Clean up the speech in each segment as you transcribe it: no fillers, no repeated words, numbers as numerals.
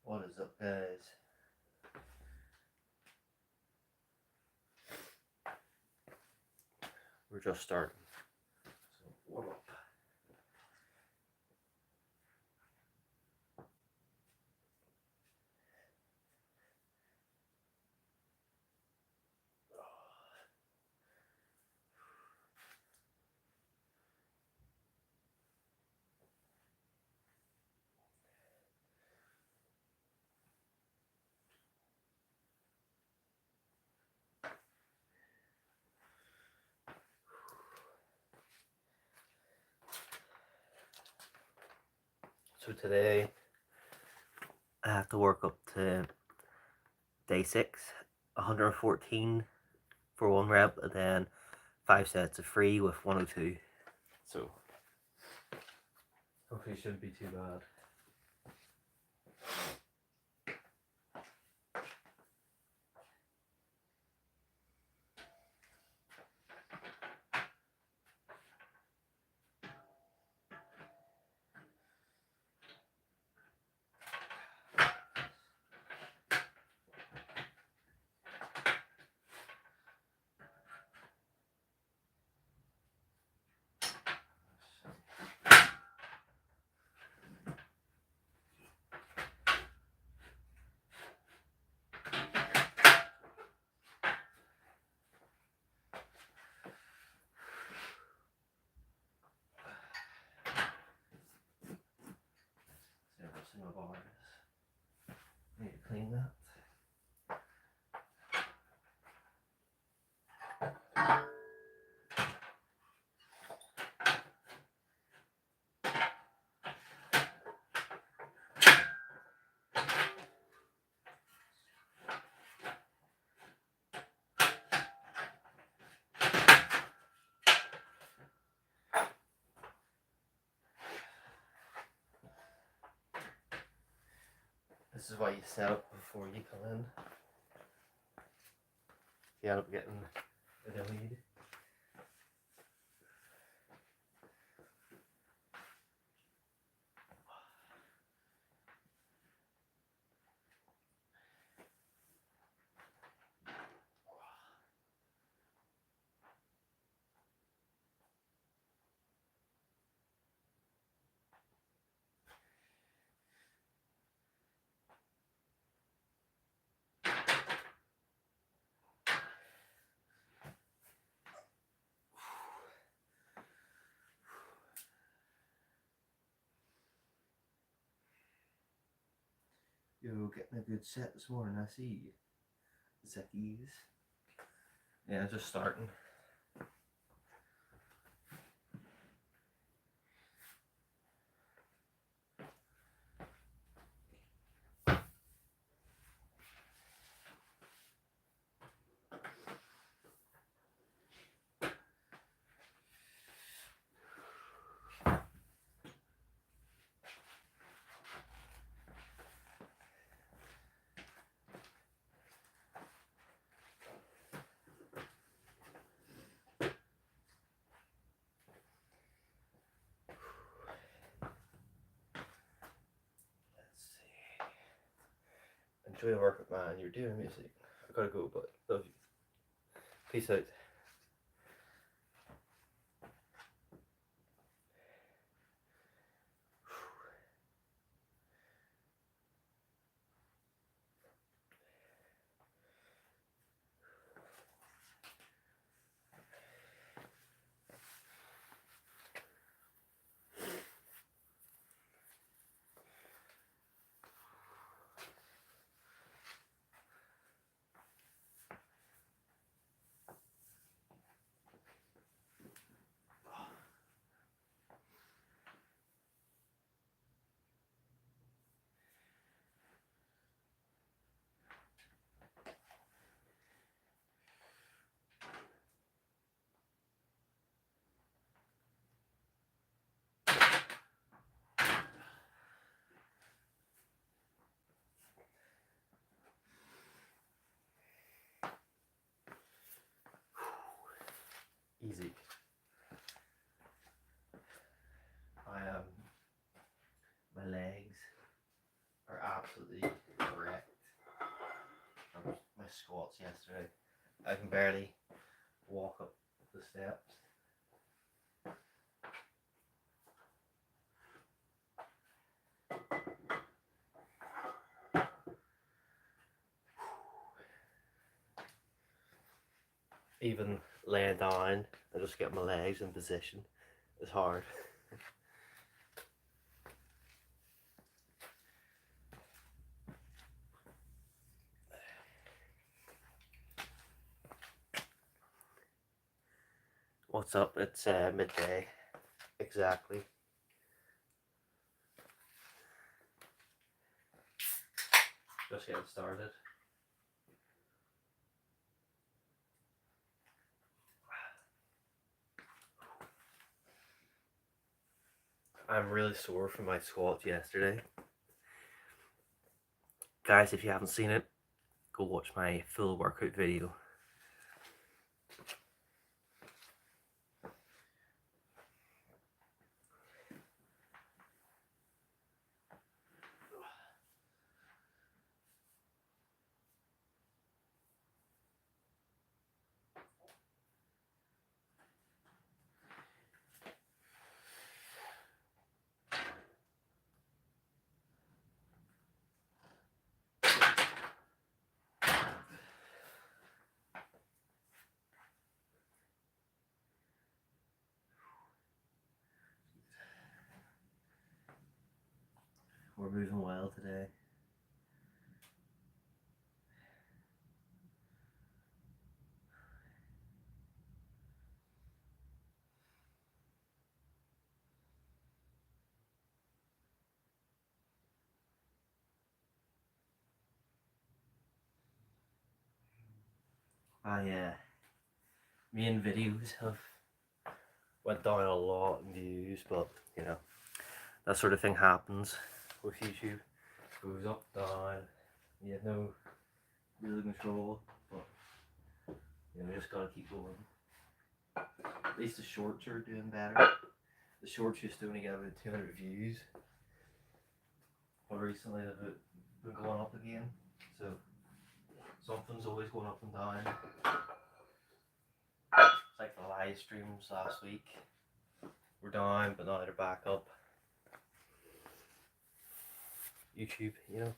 What is up, guys? We're just starting. So warm up. So today I have to work up to day 6, 114 for 1 rep, and then 5 sets of 3 with 102. So hopefully it shouldn't be too bad. My bars. Need to clean that. This is why you set up before you come in. You end up getting a lead. Yo, getting a good set this morning, I see you. Zeckies. Yeah, just starting. Enjoy your workout, man. You're doing music. I gotta go, but love you. Peace out. Easy. My legs are absolutely wrecked from my squats yesterday. I can barely walk up the steps. Even laying down and just get my legs in position is hard. What's up? It's midday exactly. Just getting started. I'm really sore from my squats yesterday. Guys, if you haven't seen it, go watch my full workout video. We're moving well today. My main videos have went down a lot in views, but you know, that sort of thing happens with YouTube. It goes up, down, you have no real control, but you know, you just gotta keep going. At least the shorts are doing better. The shorts used to only get about 200 views, but recently they've been going up again, so something's always going up and down. It's like the live streams last week were down, but now they're back up. YouTube, you know,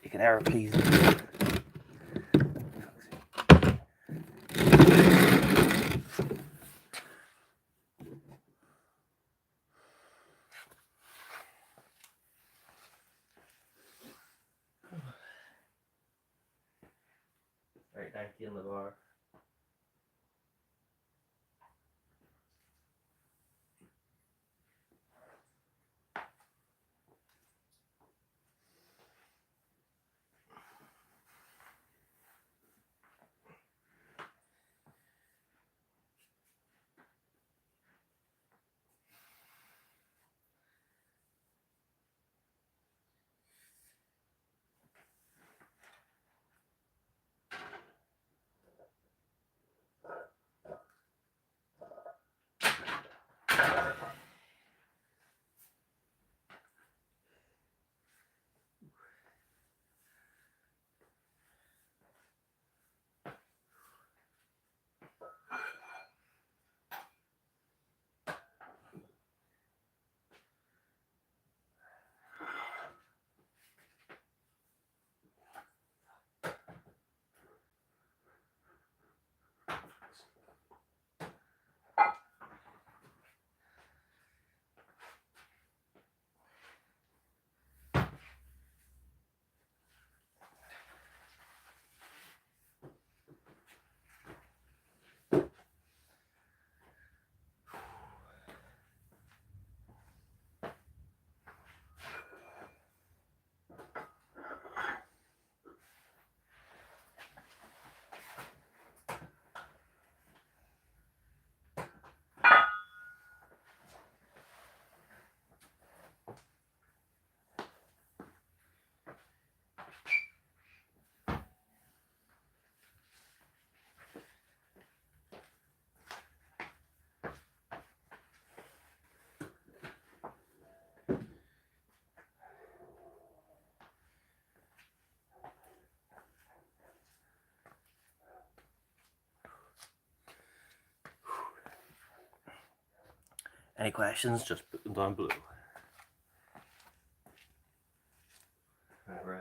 you can never please them. Right, 90 in the bar. Any questions, just put them down below. Right, ref.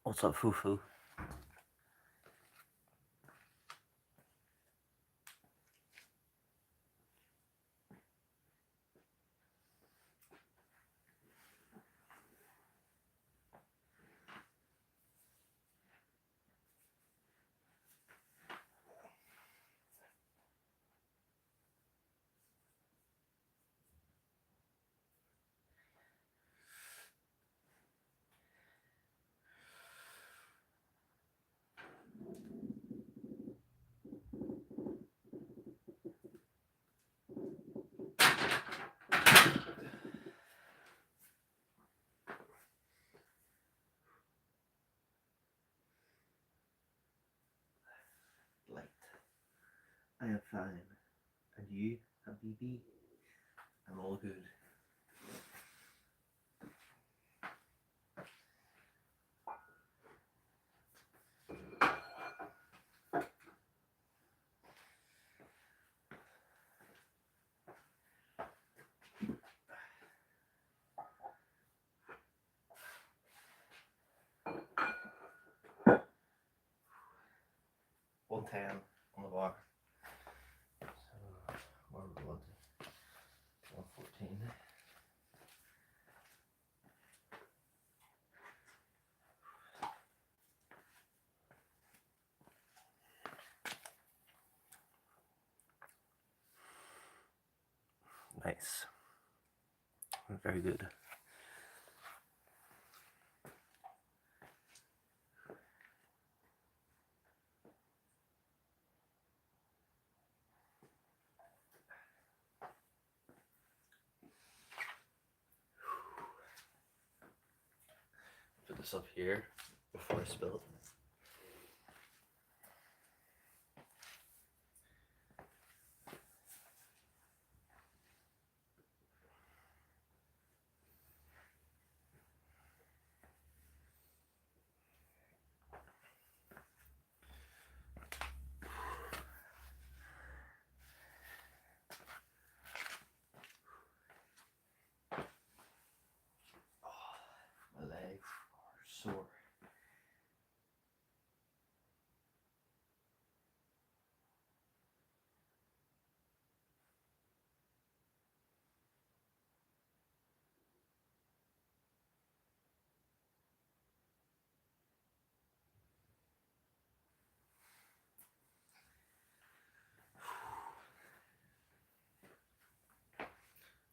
What's up, Fufu? Light. I am fine. And you, Habibi? I'm all good. $110 on the bar. So, where we want to? 114. Nice. Very good. Put this up here before I spill it. My legs are sore.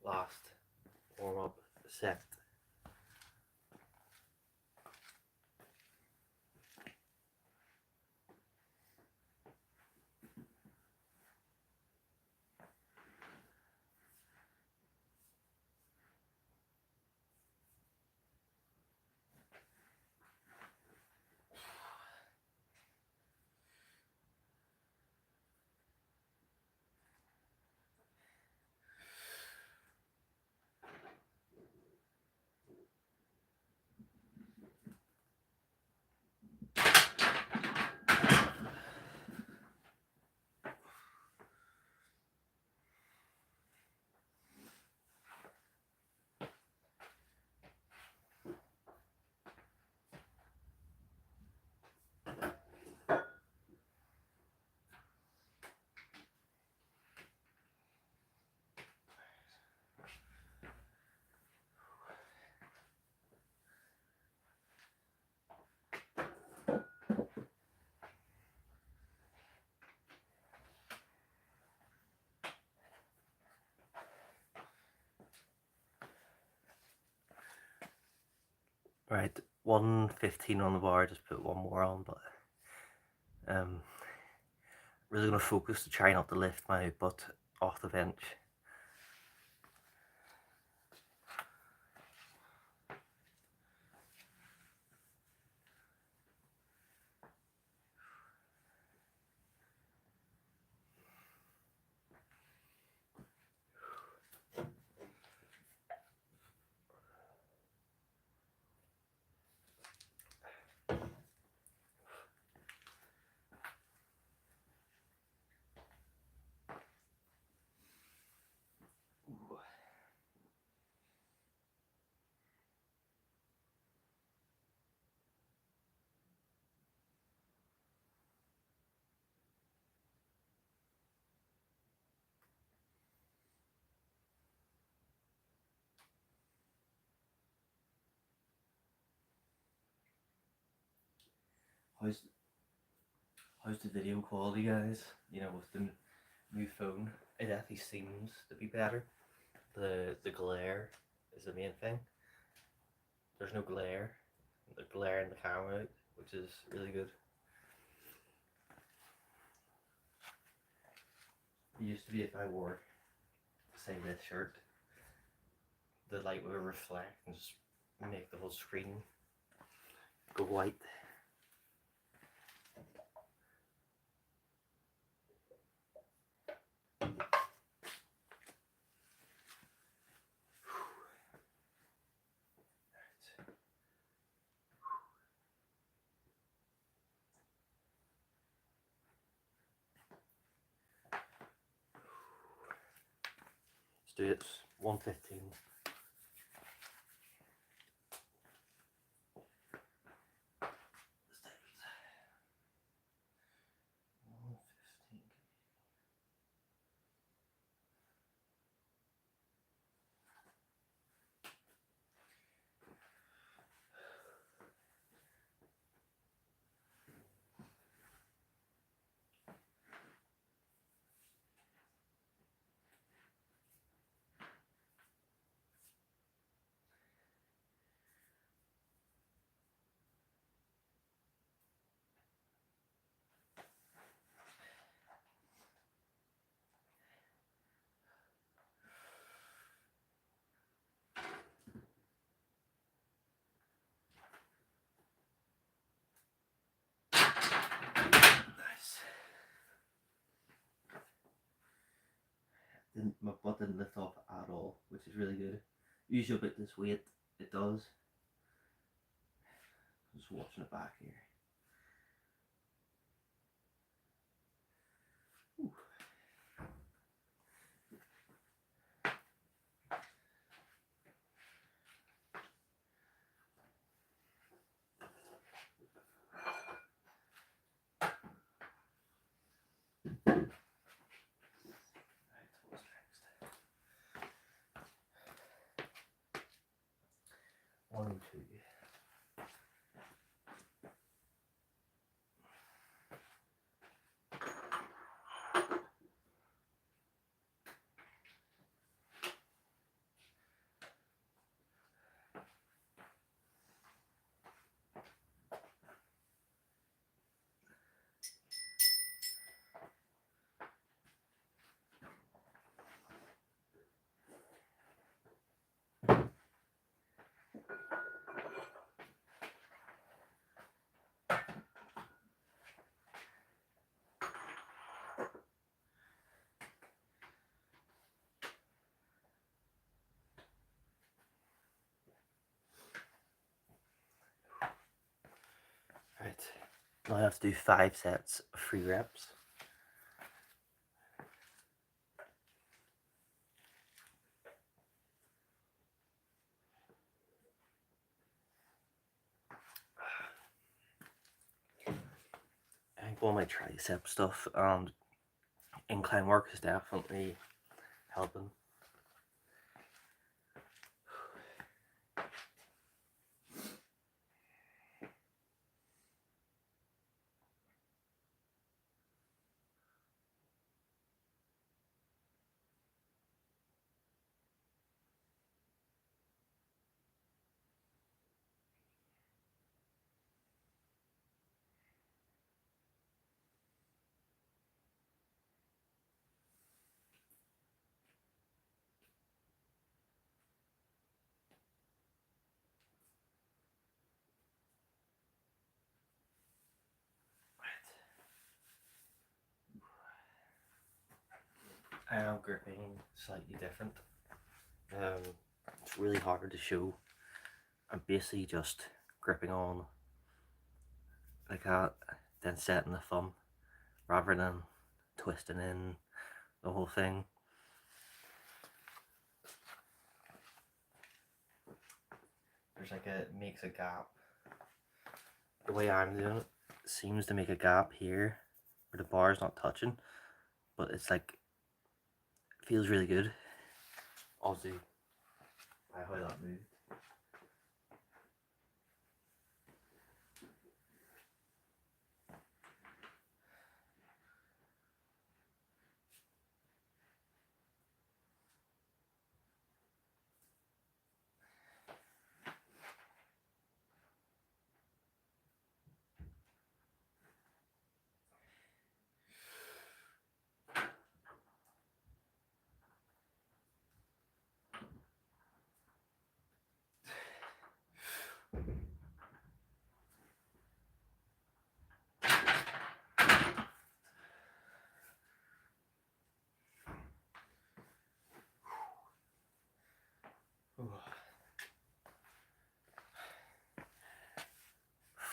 Last warm up set. Right, 115 on the bar, just put one more on, but really gonna focus to try not to lift my butt off the bench. How's the video quality, guys? You know, with the new phone, it actually seems to be better. The glare is the main thing. There's no glare. The glare in the camera, which is really good. It used to be if I wore, say, this shirt, the light would reflect and just make the whole screen go white. Let's do it. 115. My butt didn't lift off at all, which is really good. Usually about this weight, it does. Just watching it back here. Ooh. One, two. Right. Now I have to do 5 sets of 3 reps. I think all my tricep stuff and incline work is definitely helping. Gripping slightly different. It's really hard to show. I'm basically just gripping on like that, then setting the thumb rather than twisting in the whole thing. There's like it makes a gap. The way I'm doing it seems to make a gap here where the bar is not touching, but it's like it feels really good. I'll see how that moves.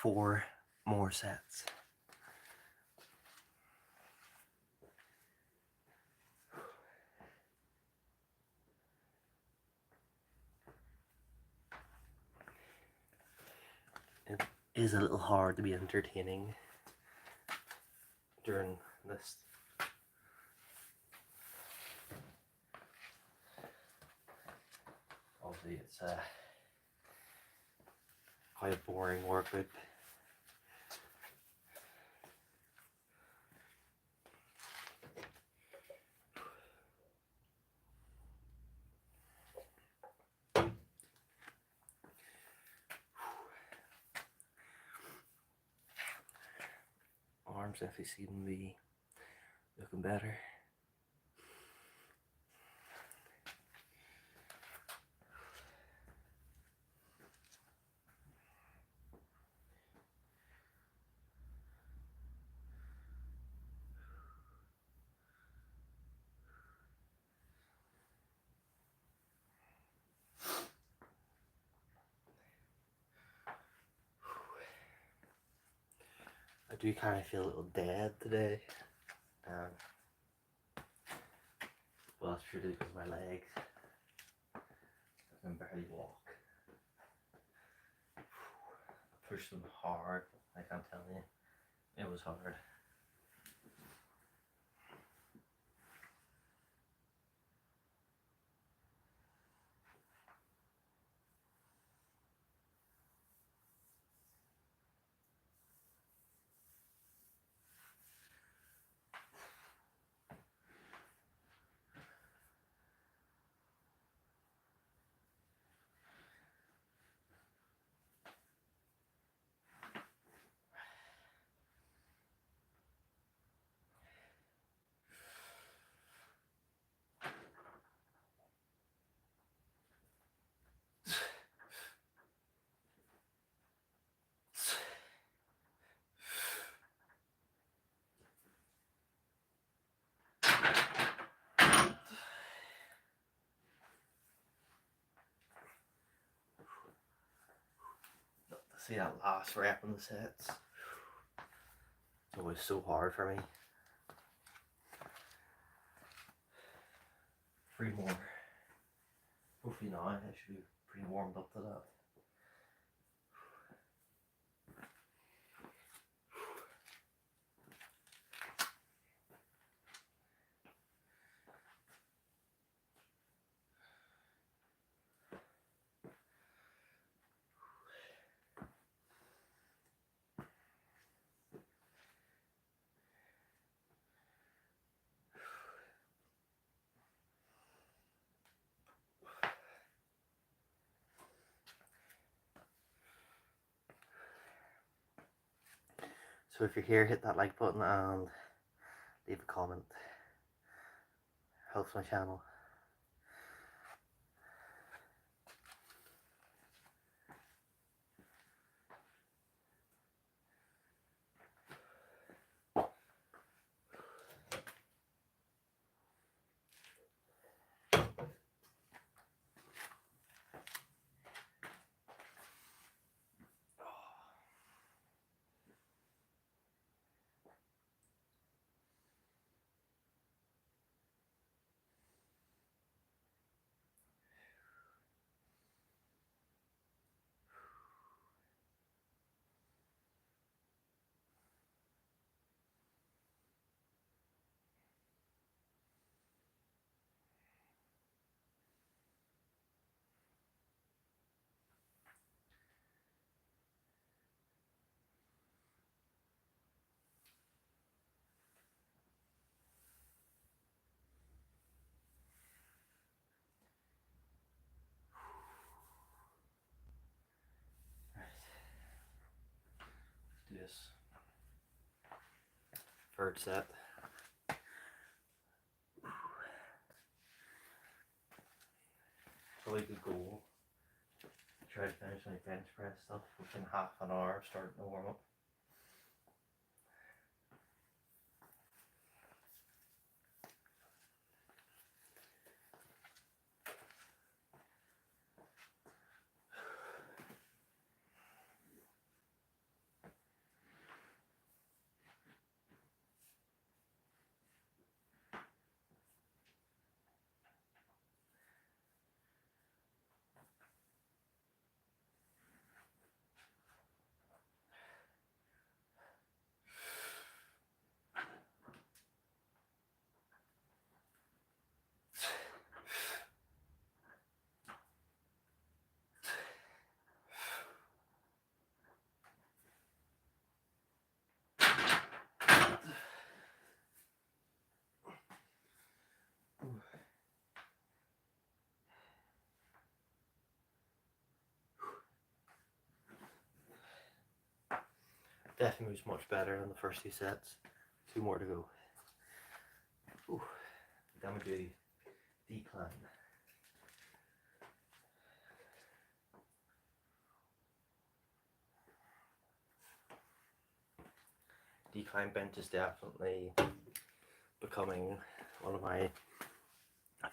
Four more sets. It is a little hard to be entertaining during this. Obviously, it's quite a boring workout. Arms definitely seem to be looking better. I do kind of feel a little dead today. Well, that's purely because of my legs. I can barely walk. I pushed them hard, I can't tell you. It was hard. See that last rep in the sets. It's always so hard for me. 3 more. Hopefully now I should be pretty warmed up to that. So if you're here, hit that like button and leave a comment. Helps my channel. this third set. Probably the goal. Try to finish my bench press stuff within half an hour of starting to warm up. Definitely moves much better than the first two sets. 2 more to go. Ooh. Then we do decline. Decline bench is definitely becoming one of my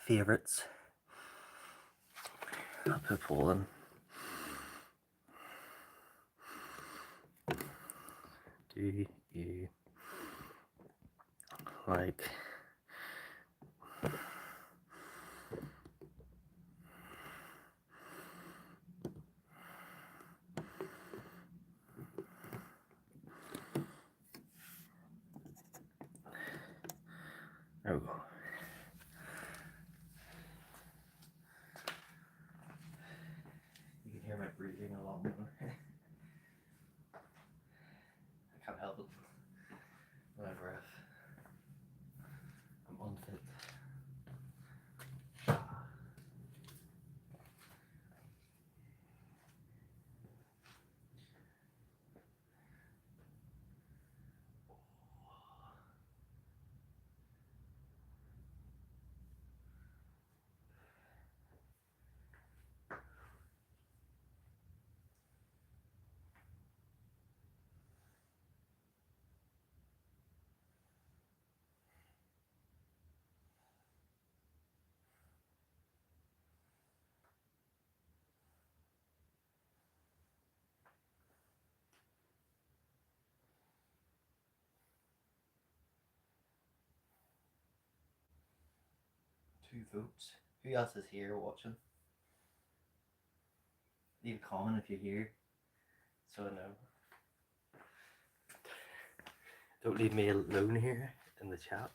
favorites. I'll put pull in. Do you like there we go. You can hear my breathing a lot more. I can't help it. My breath. I'm unfit. Two votes. Who else is here watching? Leave a comment if you're here, so I know. Don't leave me alone here in the chat.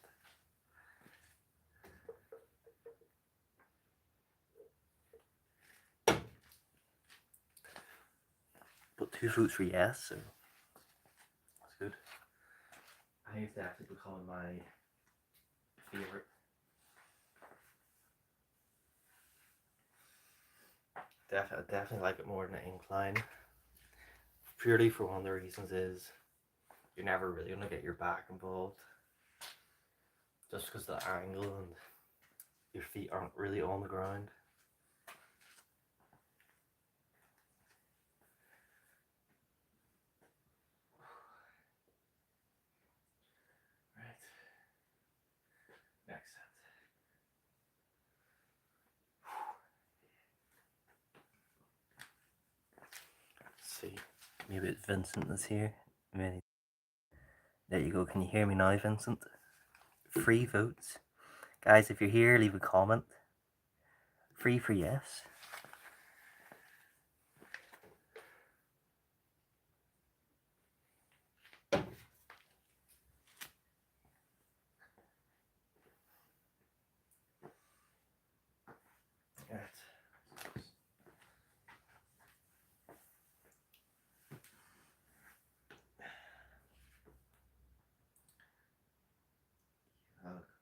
But 2 votes for yes, so that's good. I think it's definitely becoming my favourite. Definitely like it more than an incline. Purely for one of the reasons is you're never really going to get your back involved. Just because the angle and your feet aren't really on the ground. Right. Next set. Let's see. Maybe it's Vincent that's here. Maybe. There you go. Can you hear me now, Vincent? 3 votes. Guys, if you're here, leave a comment. 3 for yes.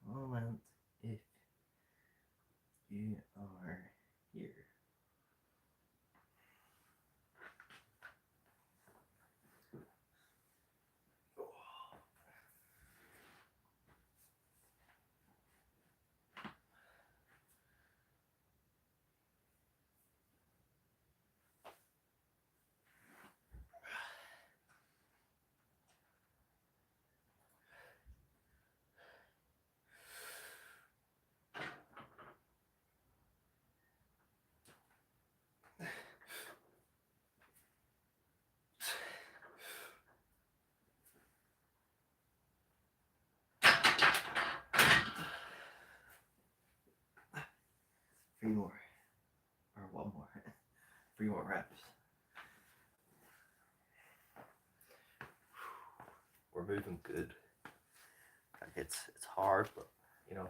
Comment if you are here. 3 more reps. We're moving good. Like it's hard, but you know,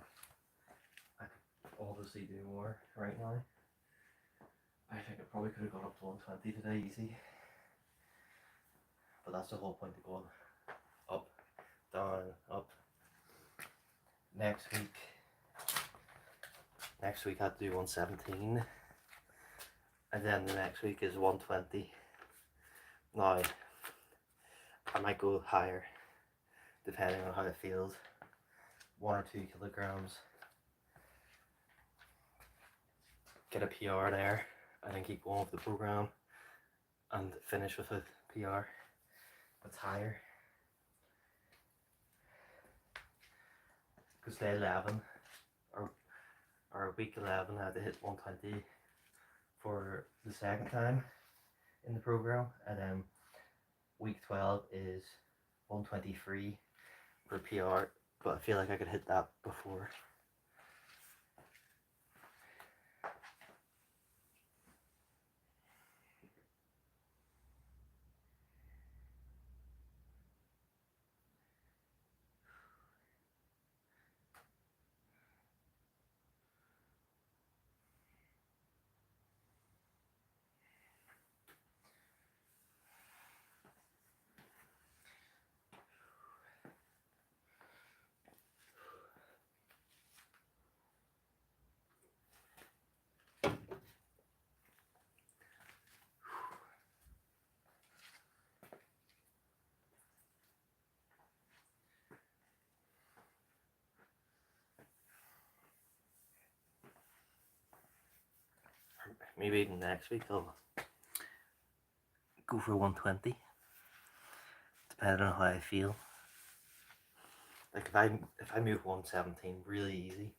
I could obviously do more right now. I think I probably could have gone up to 120 today easy. But that's the whole point of going up, down, up. Next week I have to do 117. And then the next week is 120. Now, I might go higher, depending on how it feels. 1 or 2 kilograms. Get a PR there, and then keep going with the program, and finish with a PR that's higher. Because day 11, or week 11, I had to hit 120 for the second time in the program, and then week 12 is 123 for PR, but I feel like I could hit that before. Maybe even next week I'll go for 120, depending on how I feel. Like if I move 117 really easy,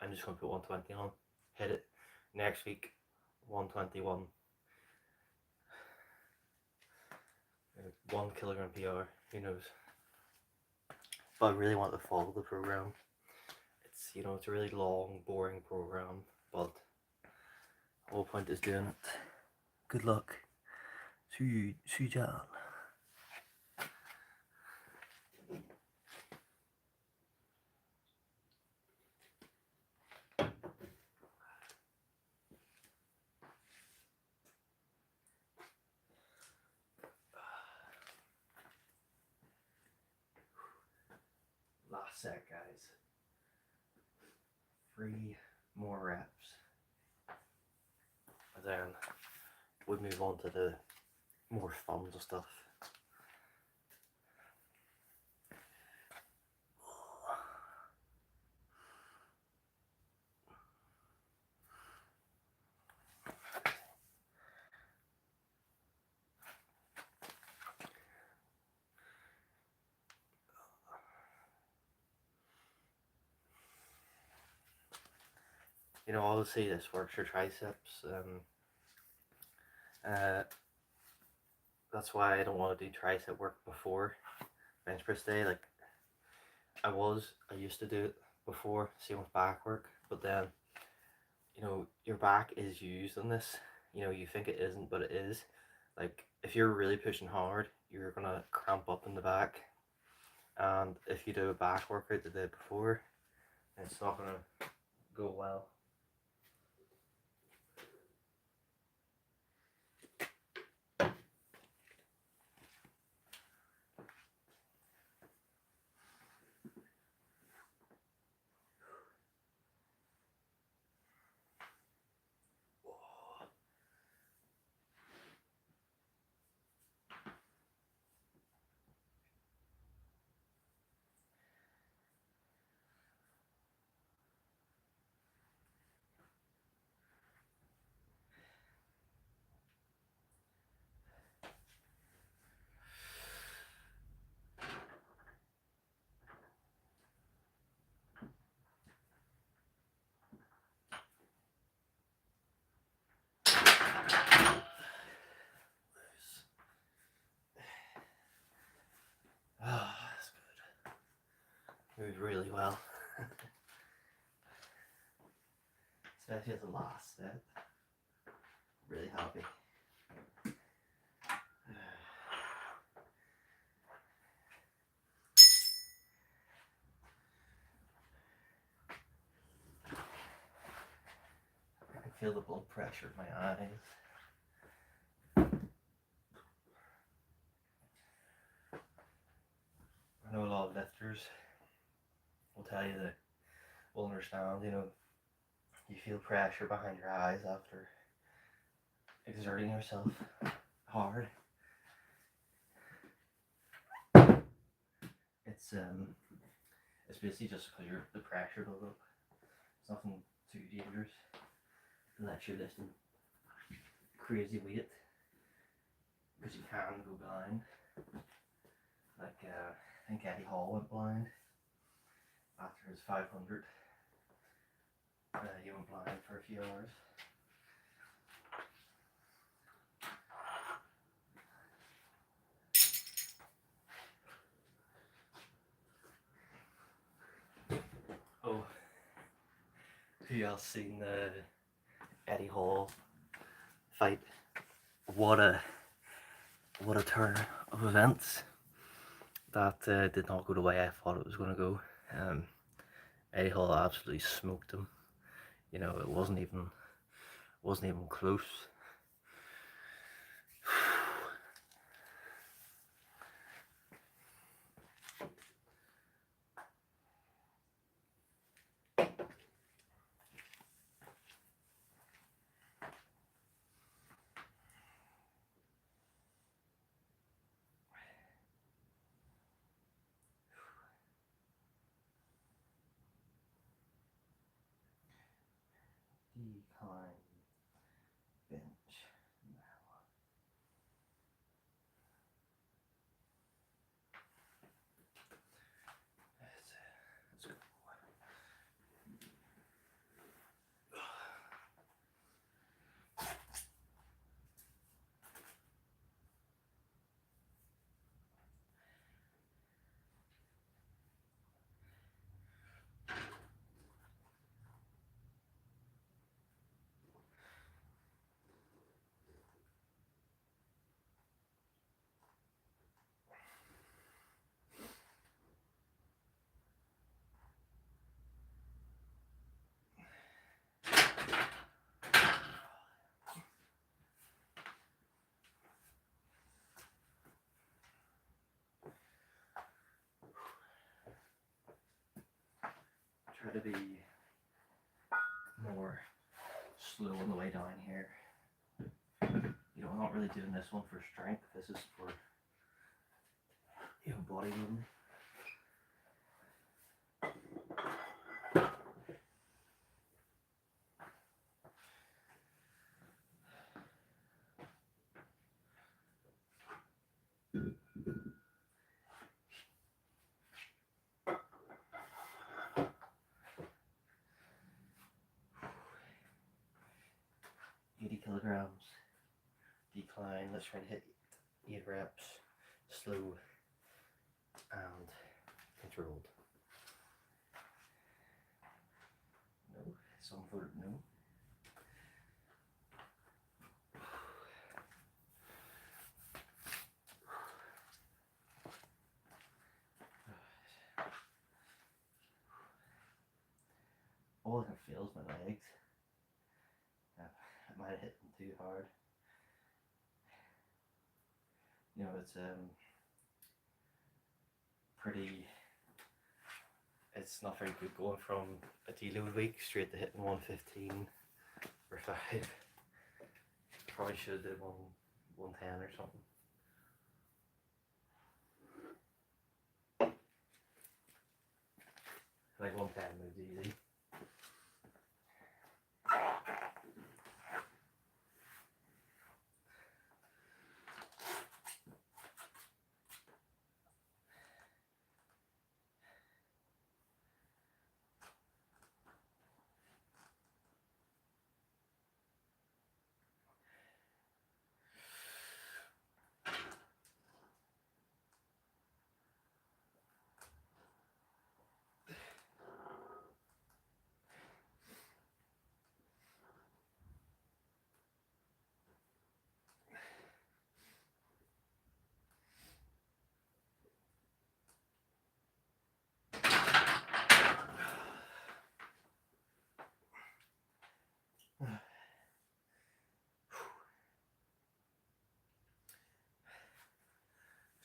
I'm just gonna put 120 on, hit it. Next week 121, 1 kilogram PR, who knows. But I really want to follow the program. It's, you know, it's a really long, boring program, but the whole point is doing it. Good luck. Sujal. Last set, guys. 3 more reps. And then we move on to the more fun stuff. You know, obviously this works your triceps. That's why I don't want to do tricep work before bench press day. Like I used to do it before, same with back work, but then, you know, your back is used in this. You know, you think it isn't, but it is. Like if you're really pushing hard, you're gonna cramp up in the back, and if you do a back workout the day before, it's not gonna go well. Oh, that's good. Moved really well. Especially at the last set. Really happy. feel the blood pressure in my eyes. I know a lot of lifters will tell you that will understand, you know, you feel pressure behind your eyes after exerting yourself hard. It's basically just because the pressure build up. It's nothing too dangerous unless you're lifting crazy weight, because you can go blind. Like I think Eddie Hall went blind after his 500. He went blind for a few hours. Oh, who else seen the Eddie Hall fight? What a turn of events. That did not go the way I thought it was going to go. Eddie Hall absolutely smoked him. You know, it wasn't even close. Decline bench. Let's go. Try to be more slow on the way down here. You know, I'm not really doing this one for strength. This is for, you know, bodybuilding. 80 kilograms. Decline. Let's try and hit 8 reps. Slow and controlled. No. Some voted no. All I can feel is my legs. I might have hit them too hard. You know, it's pretty. It's not very good going from a deload week straight to hitting 115 or 5. Probably should have did 110 or something. Like 110 moves easy.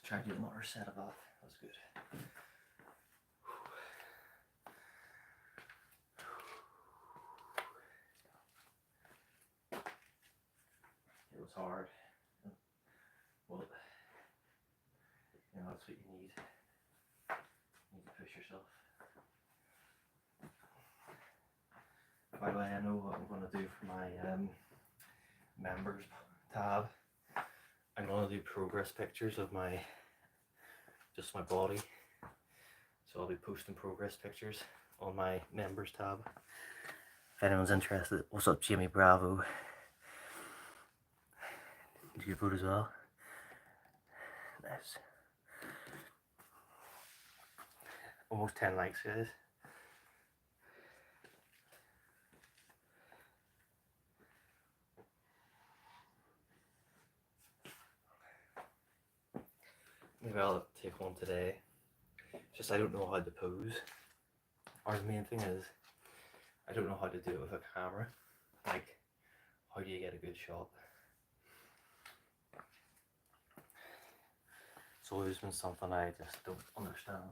Try to do another set of that. That's good. It was hard. Well, you know, that's what you need. You need to push yourself. By the way, I know what I'm going to do for my members tab. I'm going to do progress pictures of just my body. So I'll be posting progress pictures on my members tab. If anyone's interested, what's up, Jimmy Bravo? Did you vote as well? Nice. Almost 10 likes, guys. Maybe I'll take one today. Just I don't know how to pose. Or the main thing is, I don't know how to do it with a camera. Like, how do you get a good shot? It's always been something I just don't understand.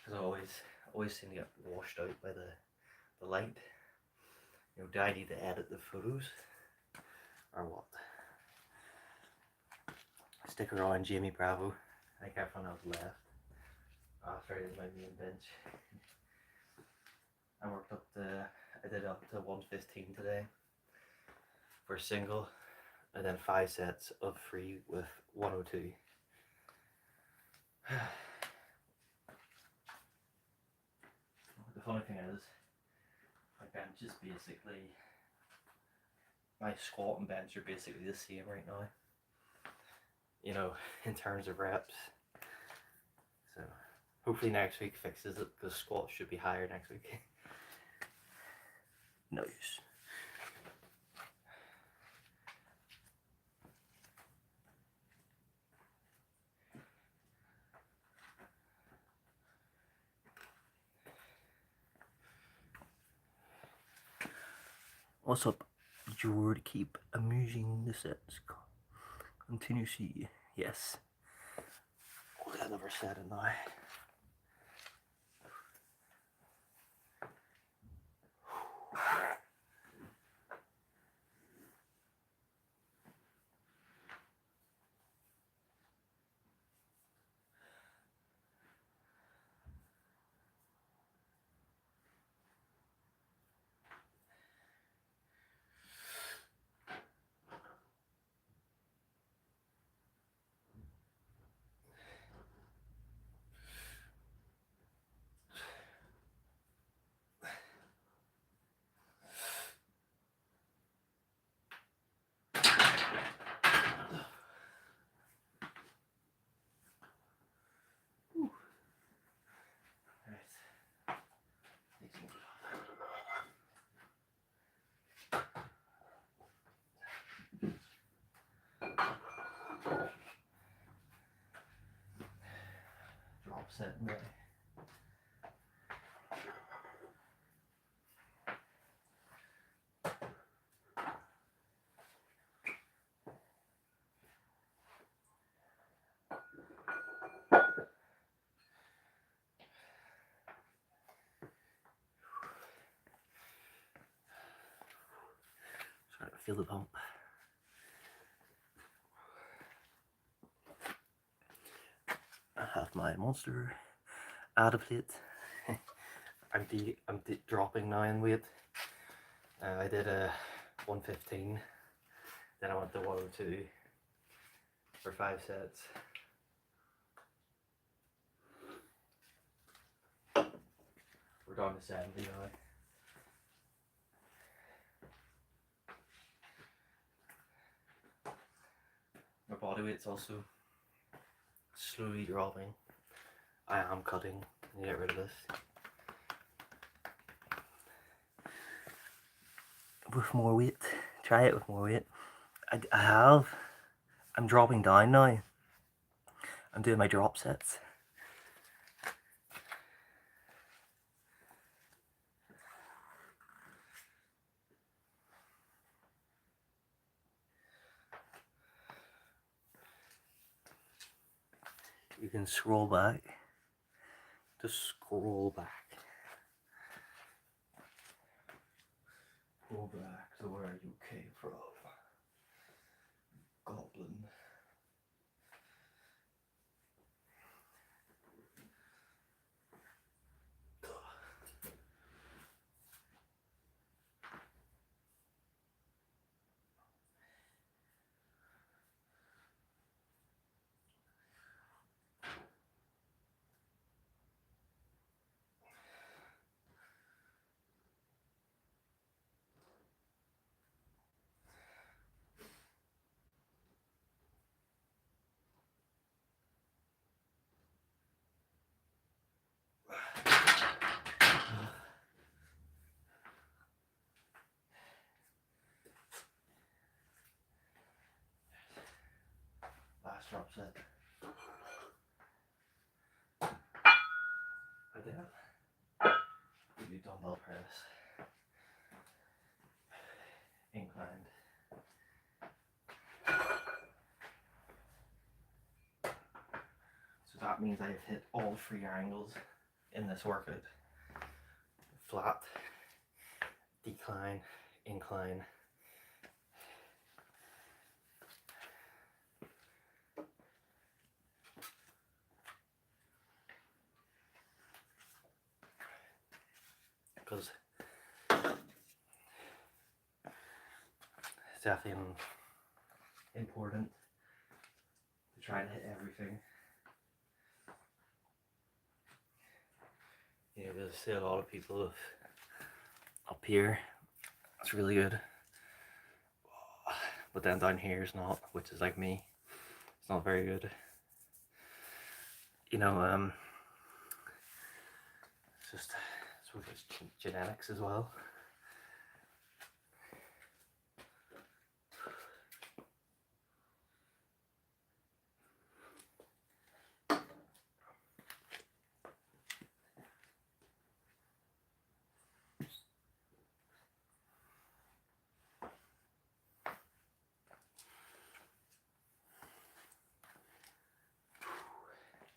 Because I always seem to get washed out by the light. You know, do I need to edit the photos? Or what? Stick around, Jamie Bravo. I think everyone else left after I did my main bench. I did up to 115 today for a single, and then 5 sets of free with 102. The funny thing is, my bench is basically, my squat and bench are basically the same right now. You know, in terms of reps. So hopefully next week fixes it, because squats should be higher next week. Nice. What's up, George? Keep amusing the sets. Continue see. Yes. Oh, I never said it now. Drop set ready. Try to feel the pump. I have my monster add a plate. I'm dropping now in weight. I did a 115, then I went to 102 for 5 sets. We're down to 70 now. My body weight's also slowly dropping. I am cutting to get rid of this. With more weight. Try it with more weight. I'm dropping down now. I'm doing my drop sets. you can scroll back. Just scroll back. Go back to where you came from. Goblin. Last drop set. Right there. We do dumbbell press. Inclined. So that means I've hit all 3 angles in this workout. Flat, decline, incline. Because it's definitely important to try to hit everything. You know, there's still a lot of people up here. It's really good. But then down here is not, which is like me. It's not very good. You know, it's just, I suppose it's genetics as well.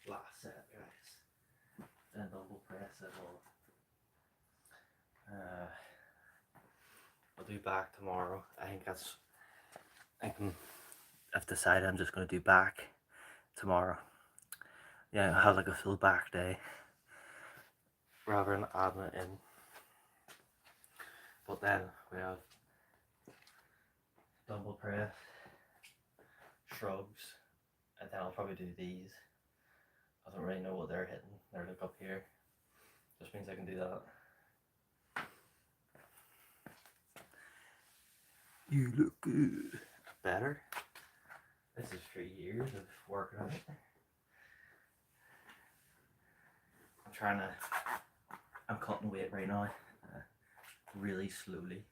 Last set, guys. Then double press it all. I'll do back tomorrow. I've decided I'm just going to do back tomorrow. Yeah, I'll have like a full back day rather than adding it in. But then we have dumbbell press, shrugs, and then I'll probably do these. I don't really know what they're hitting. They're like up here. Just means I can do that. You look good. Better. This is 3 years of working on it. I'm cutting weight right now, really slowly.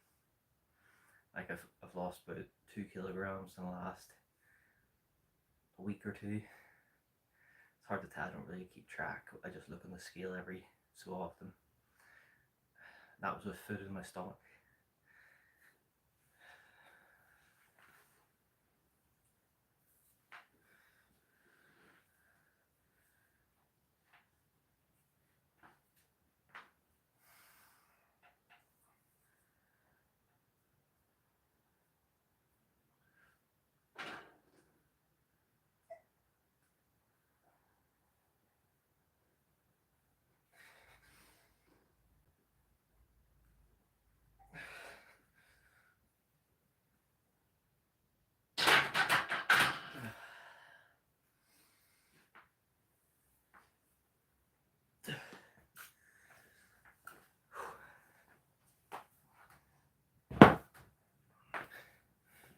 Like I've lost about 2 kilograms in the last week or 2. It's hard to tell, I don't really keep track. I just look on the scale every so often. That was with food in my stomach.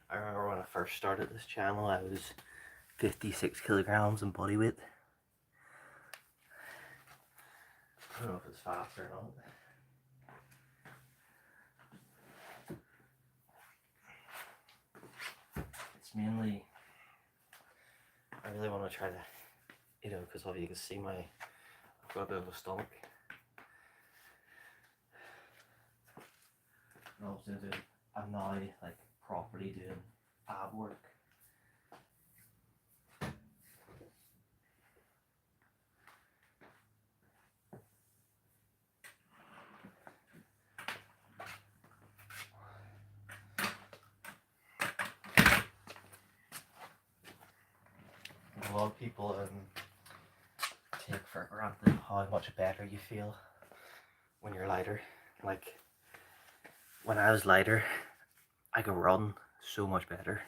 I remember when I first started this channel, I was 56 kilograms in body weight. I don't know if it's fast or not. It's mainly, I really want to try to, you know, because you can see I've got a bit of a stomach. And also I'm now like properly doing ab work. lot of people take for granted how much better you feel when you're lighter. Like, when I was lighter, I could run so much better.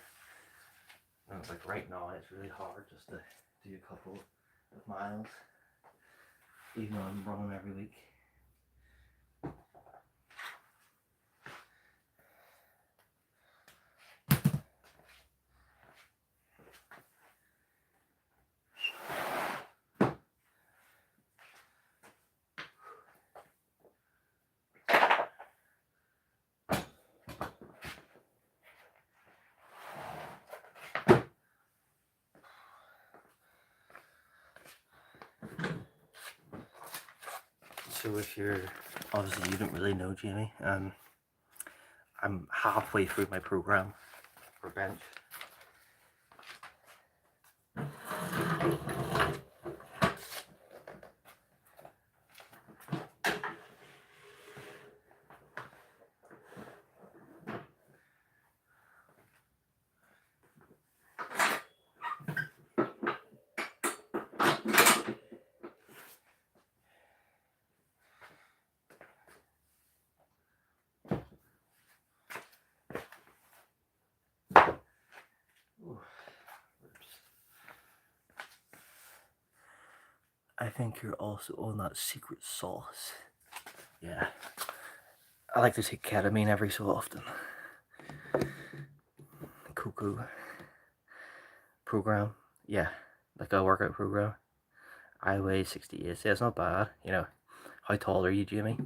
And it's like right now, it's really hard just to do a couple of miles, even though I'm running every week. So if you're, obviously you don't really know Jamie, I'm halfway through my program for bench. I think you're also on that secret sauce. Yeah. I like to take ketamine every so often. Cuckoo program. Yeah. Like a workout program. I weigh 68. So it's not bad. You know. How tall are you, Jamie?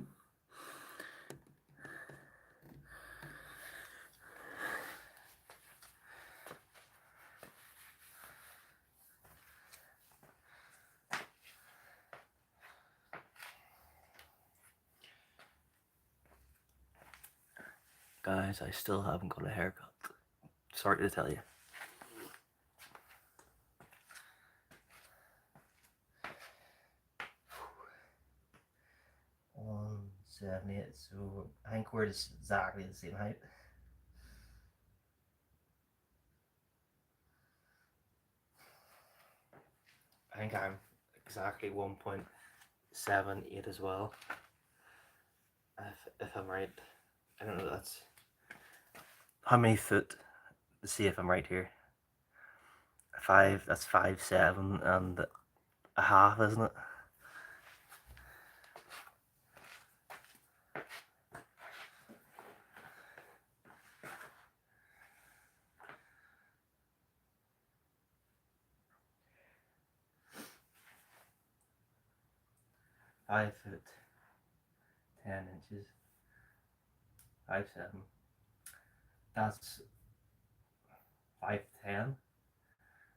Guys, I still haven't got a haircut. Sorry to tell you. One 78, so I think we're just exactly the same height. I think I'm exactly 1.78 as well. If I'm right. I don't know, that's how many foot, let's see if I'm right here. That's 5'7" and a half, isn't it? Five foot 10 inches. 5'7". That's 5'10".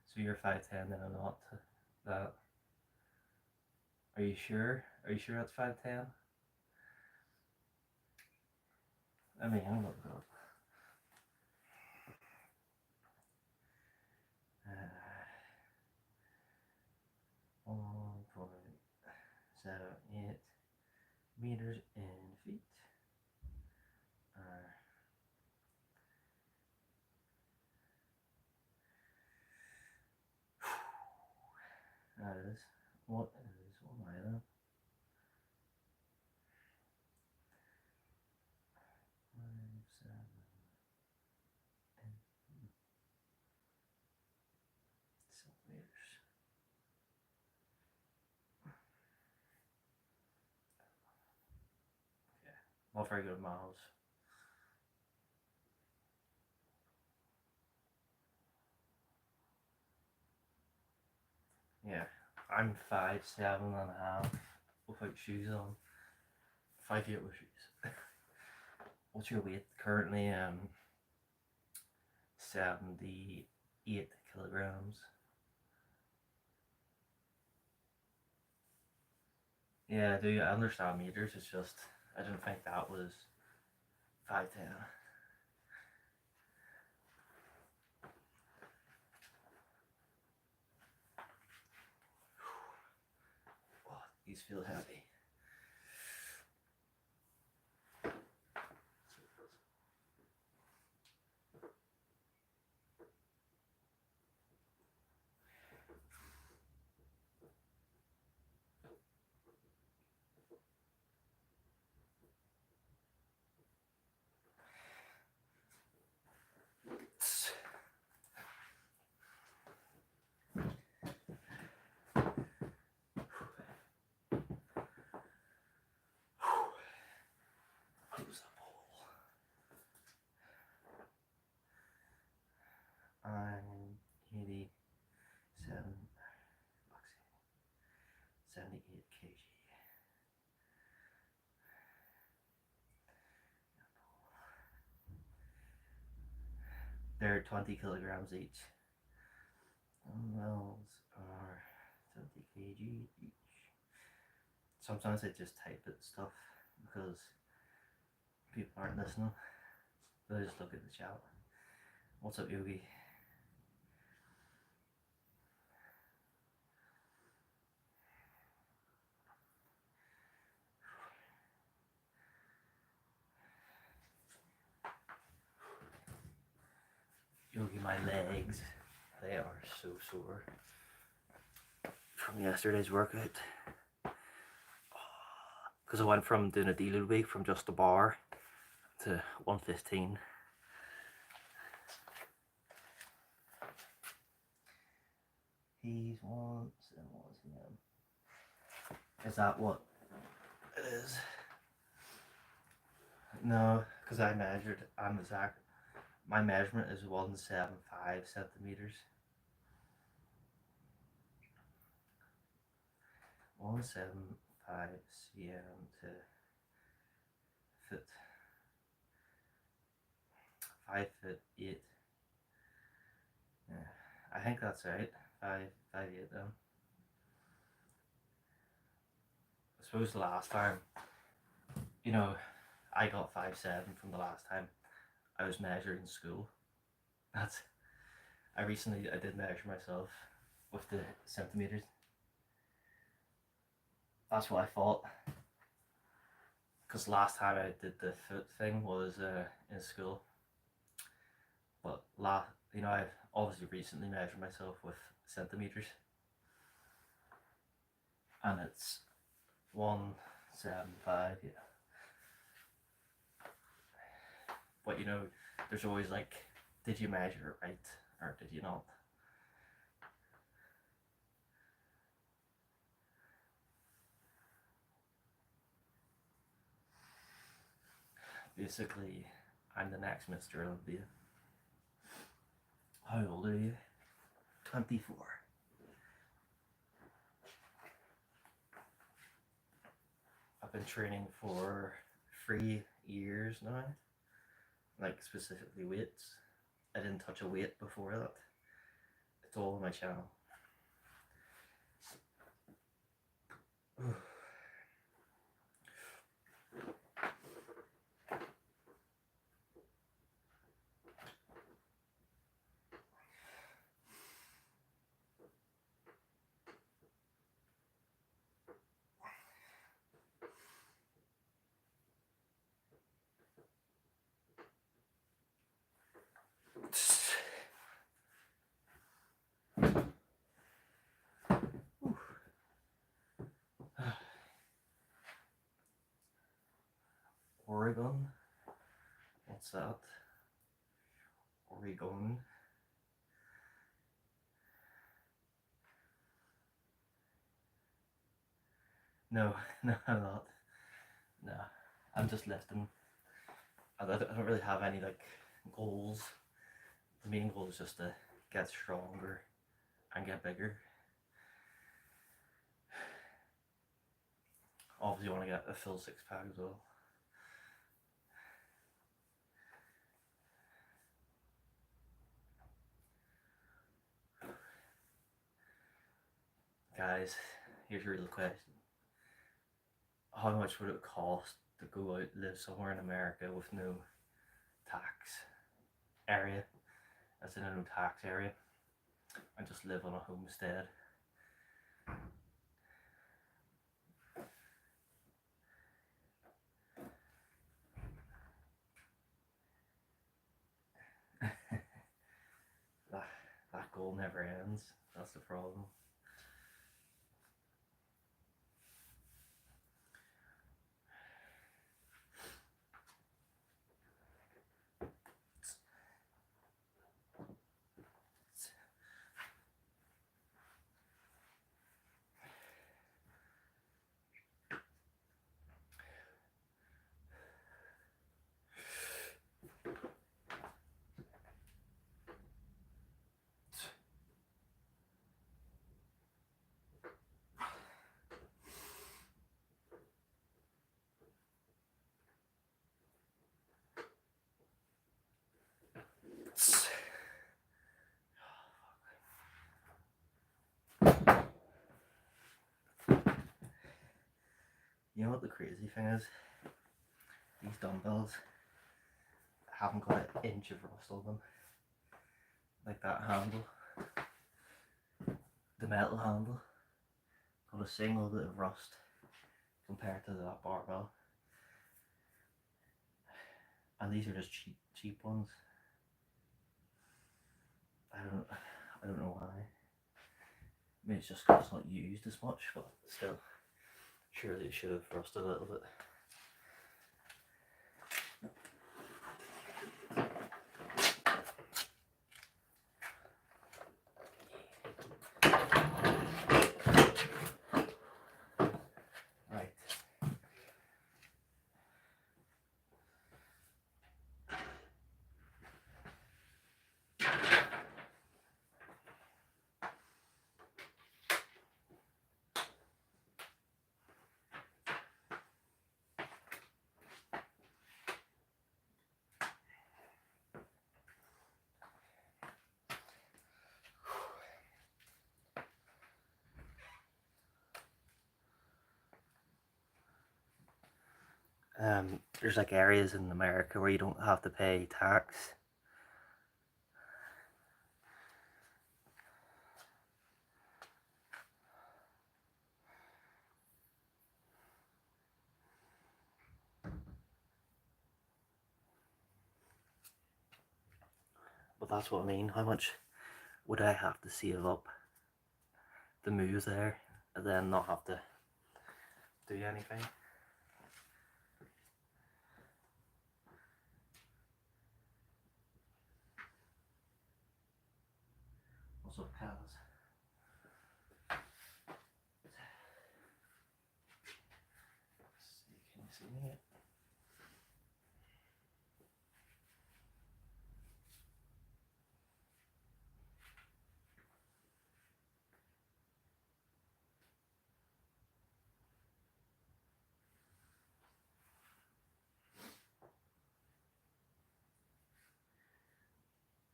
So you're 5'10", then I'm not. That. Are you sure? Are you sure that's 5'10"? I mean, I'm not good. 1.78 meters in feet. That is. What is 1 mile? 5, 7, centimeters. Okay, not very good miles. Yeah, I'm 5'7.5" without shoes on. 5'8" with shoes. What's your weight currently? 78 kilograms. Yeah, I do. I understand meters. It's just I didn't think that was 5'10". Oh, these feel heavy. They're 20 kilograms each. Dumbbells are 20 kg each. Sometimes I just type it stuff because people aren't listening. But I just look at the chat. What's up, Yogi? Yogi, my legs, they are so sore from yesterday's workout. Because I went from doing a deload week from just a bar to 115. He's once and was him. Is that what it is? No, because I measured, I'm exact. My measurement is 175 centimeters. 175 cm to foot. 5'8". Yeah, I think that's right. 5'8" then. I suppose the last time, you know, I got 5'7" from the last time I was measured in school. I did measure myself with the centimeters. That's what I thought. Because last time I did the foot thing was in school. But I've obviously recently measured myself with centimeters. And it's 175, yeah. But there's always like, did you measure it right or did you not? Basically, I'm the next Mr. Olympia. How old are you? 24. I've been training for 3 years now. Like specifically weights. I didn't touch a weight before that. It's all on my channel. Oregon? What's that? Oregon? No, no, I'm not. No, I'm just lifting. I don't really have any like goals. The main goal is just to get stronger and get bigger. Obviously, you want to get a full 6-pack as well. Guys, here's a real question. How much would it cost to go out live somewhere in America with no tax area? As in a no tax area. And just live on a homestead. that goal never ends. That's the problem. You know what the crazy thing is? These dumbbells haven't got an inch of rust on them. Like that handle, the metal handle, got a single bit of rust compared to that barbell. And these are just cheap ones. I don't know why. Maybe it's just because it's not used as much, but still, surely it should have rusted a little bit. Right. There's like areas in America where you don't have to pay tax. But that's what I mean. How much would I have to save up to move there and then not have to do anything? What's up, Kaz? Can you see me yet?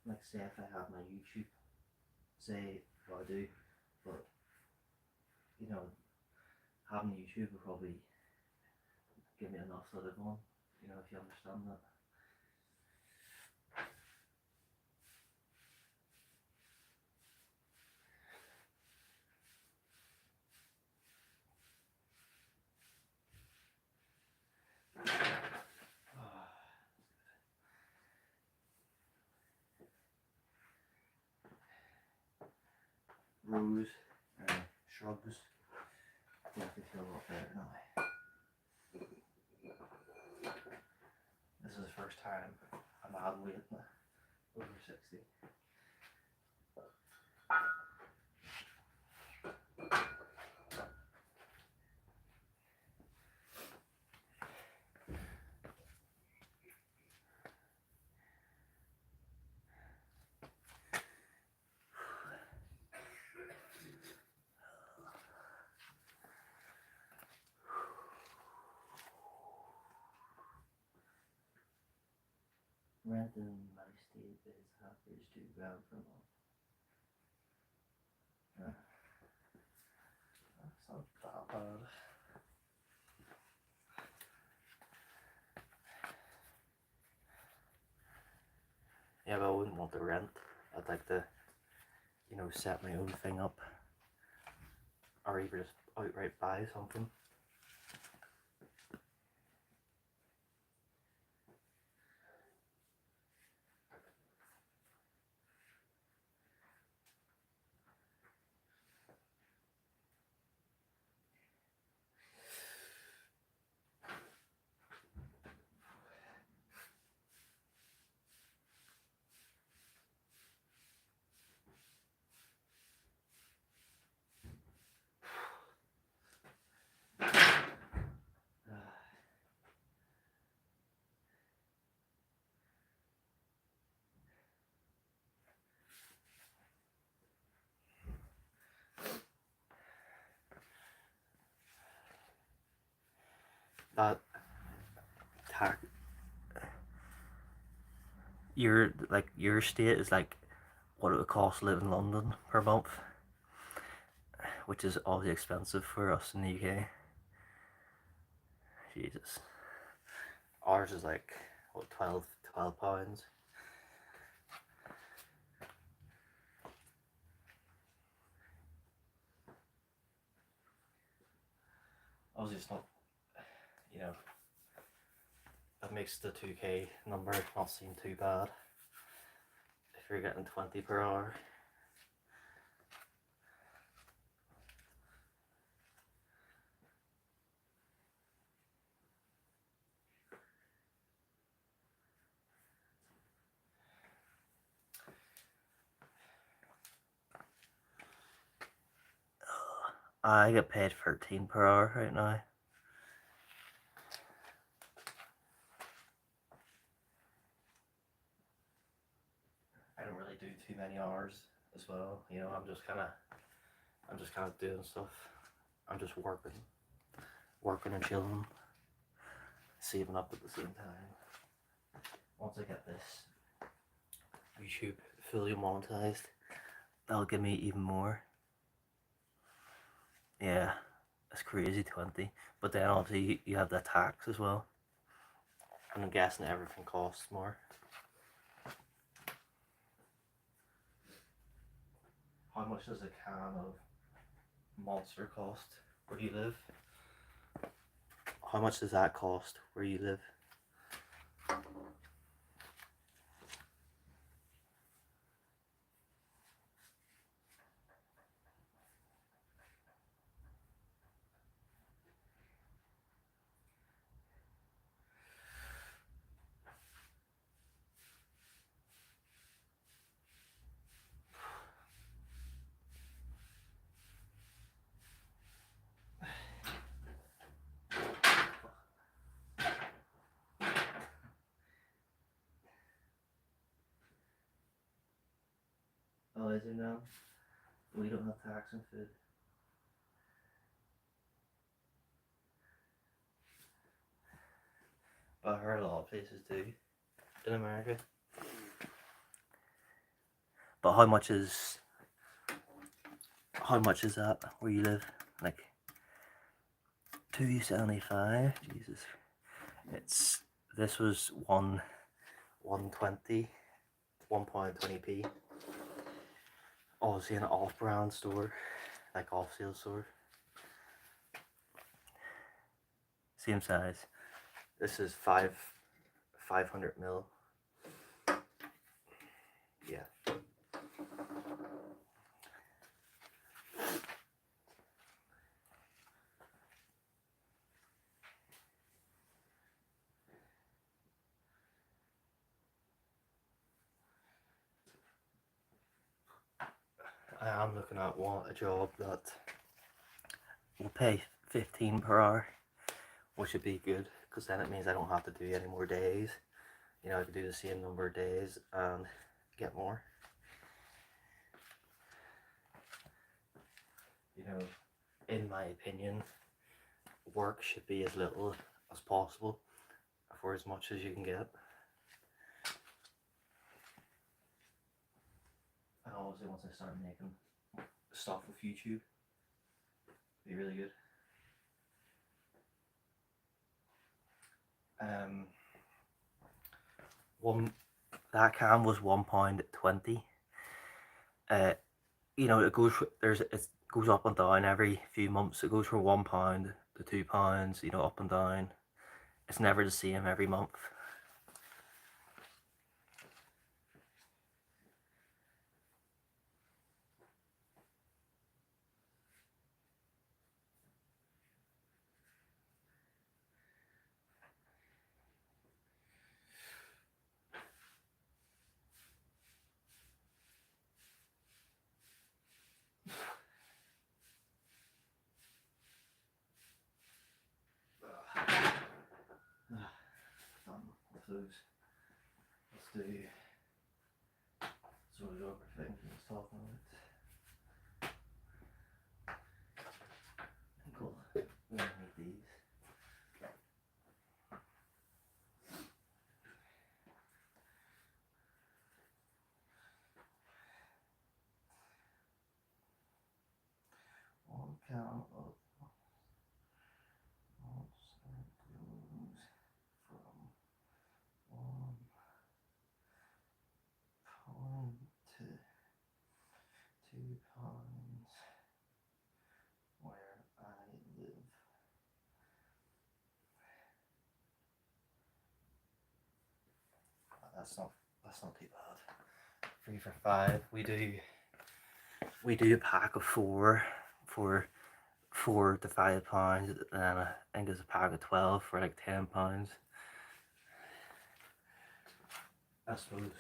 Like, say if I have my YouTube, say what I do, but you know, having YouTube will probably give me enough to live on, you know, if you understand that. Rose, shrugs, definitely feel a lot better now. This is the first time I'm adding weight over 60. Rent in my state is average £2 per month. That's not that bad. Yeah, but I wouldn't want to rent. I'd like to, you know, set my own thing up. Or even just outright buy something. That tax, your state is like what it would cost to live in London per month, which is obviously expensive for us in the UK. Jesus. Ours is like, what, 12 pounds. Obviously it's not, you know, that makes the 2k number not seem too bad if you're getting 20 per hour. I get paid 13 per hour right now. I don't really do too many hours as well, you know. I'm just kind of doing stuff. I'm just working and chilling, saving up at the same time. Once I get this YouTube fully monetized, that'll give me even more. Yeah, that's crazy, 20. But then obviously you have the tax as well. And I'm guessing everything costs more. How much does a can of Monster cost where you live? How much does that cost where you live? Oh, is it now? We don't have tax on food. But I heard a lot of places do in America. But how much is that where you live? Like $2.75. Jesus, this was 1.20, £1.20p. Obviously, an off-brand store, like off-sale store. Same size. This is 500ml. Yeah. I am looking at a job that will pay 15 per hour, which would be good, because then it means I don't have to do any more days. You know, I can do the same number of days and get more. You know, in my opinion, work should be as little as possible for as much as you can get. And obviously once I start making stuff with YouTube, it'll be really good. That can was £1.20. You know, it goes up and down every few months. It goes from £1 to £2, you know, up and down. It's never the same every month. Done with those. Let's do sort of other things we was talking about. Cool. We don't need these. One can of that's not too bad. 3 for 5. We do a pack of 4 for £4 to £5, and I think there's a pack of 12 for like £10. I suppose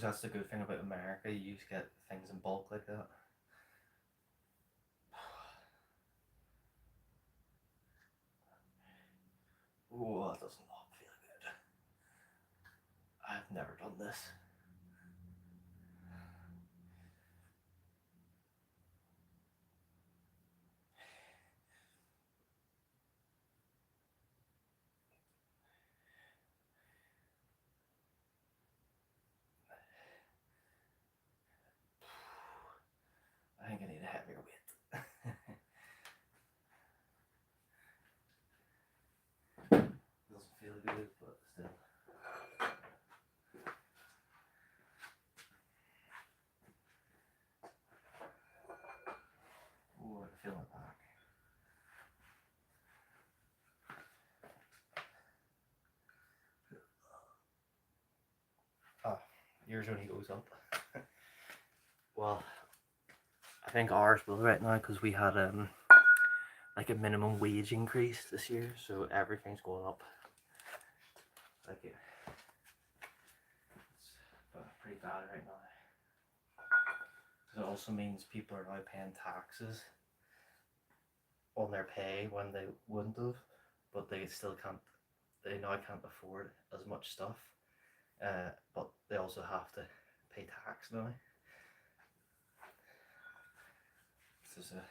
that's the good thing about America. You just get things in bulk like that. Oh, that does not feel good. I've never done this. I think I need a heavier weight. Doesn't feel good, but still. Ooh, I can feel my back. Ah, yours only goes up. Well, I think ours will right now because we had like a minimum wage increase this year, so everything's going up. Like it's pretty bad right now. Because it also means people are now paying taxes on their pay when they wouldn't have, but they still can't. They now can't afford as much stuff, but they also have to pay tax now. This is a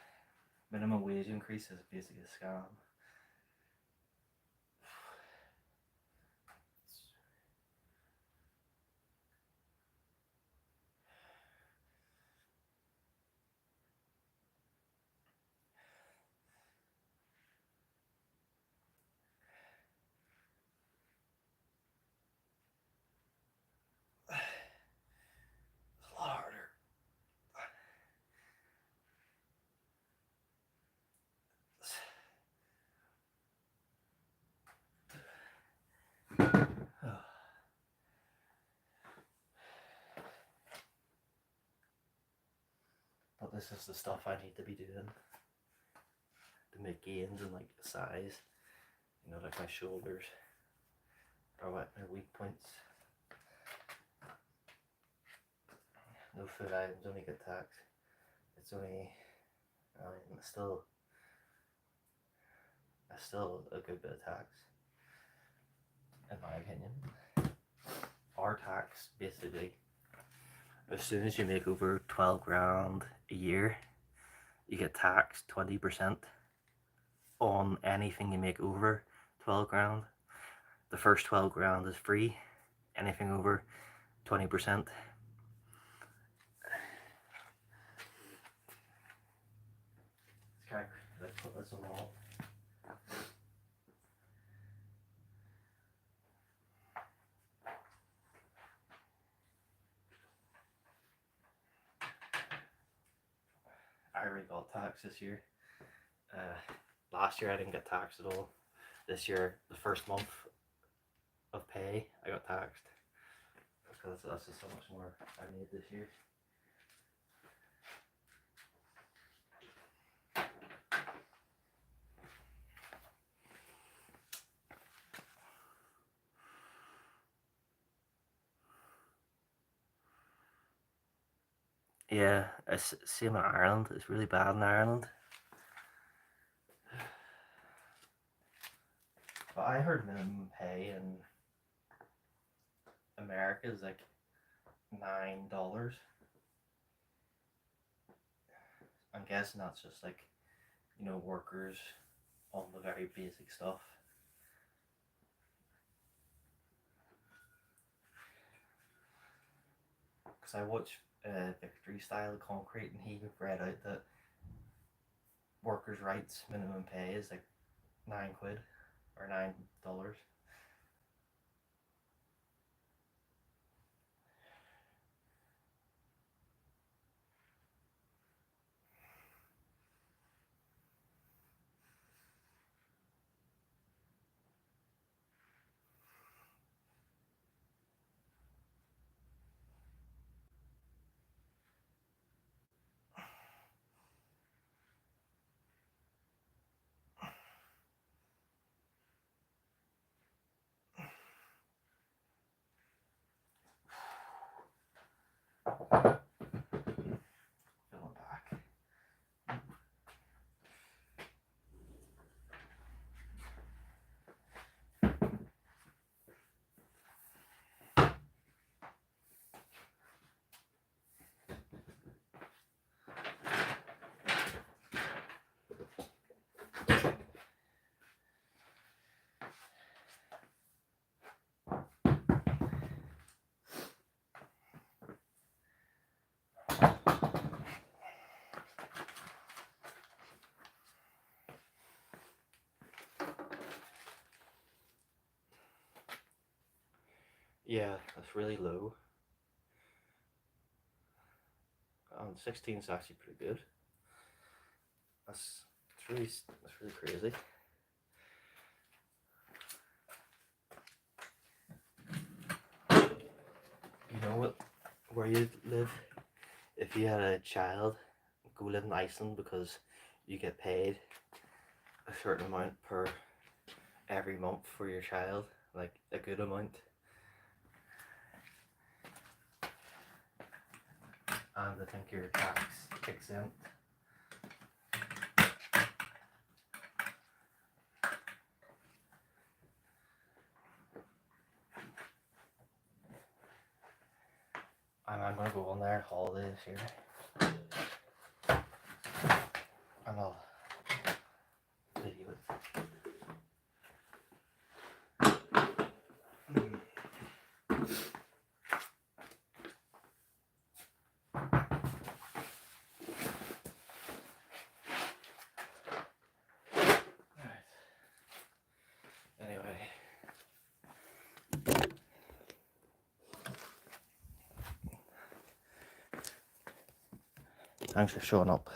minimum wage increase is basically a scam. It's a lot harder. But this is the stuff I need to be doing to make gains in like size. You know, like my shoulders are what my weak points. No food items only get taxed. It's only, I mean, still a good bit of tax, in my opinion. Our tax basically, as soon as you make over 12 grand a year, you get taxed 20% on anything you make over 12 grand. The first 12 grand is free. Anything over 20%. Okay, let's put this on the wall. I already got taxed this year. Last year I didn't get taxed at all. This year, the first month of pay, I got taxed. Because that's just so much more I made this year. Yeah, it's same in Ireland. It's really bad in Ireland. But I heard minimum pay in America is like $9. I'm guessing that's just like, you know, workers on the very basic stuff. Because I watched Victory Style Concrete, and he read out that workers' rights minimum pay is like £9 or $9. Yeah, that's really low. 16 is actually pretty good. That's really crazy. You know what? Where you live, if you had a child, go live in Iceland because you get paid a certain amount per every month for your child, like a good amount. And I think your tax exempt. I'm gonna go on there holiday this year, and I'll video it. Alright. Anyway. Thanks for showing up.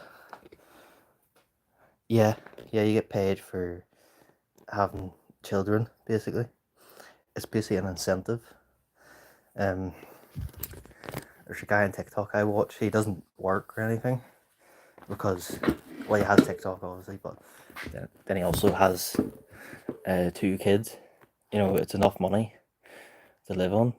Yeah, you get paid for having children, basically. It's basically an incentive. There's a guy on TikTok I watch, he doesn't work or anything because, well, he has TikTok obviously, but then he also has 2 kids. You know, it's enough money to live on.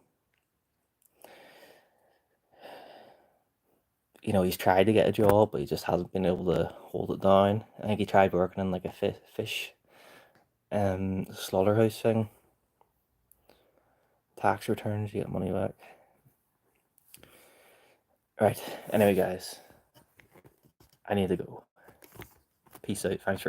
You know, he's tried to get a job, but he just hasn't been able to hold it down. I think he tried working in like a fish slaughterhouse thing. Tax returns, you get money back. Right, anyway guys, I need to go. Peace out, thanks for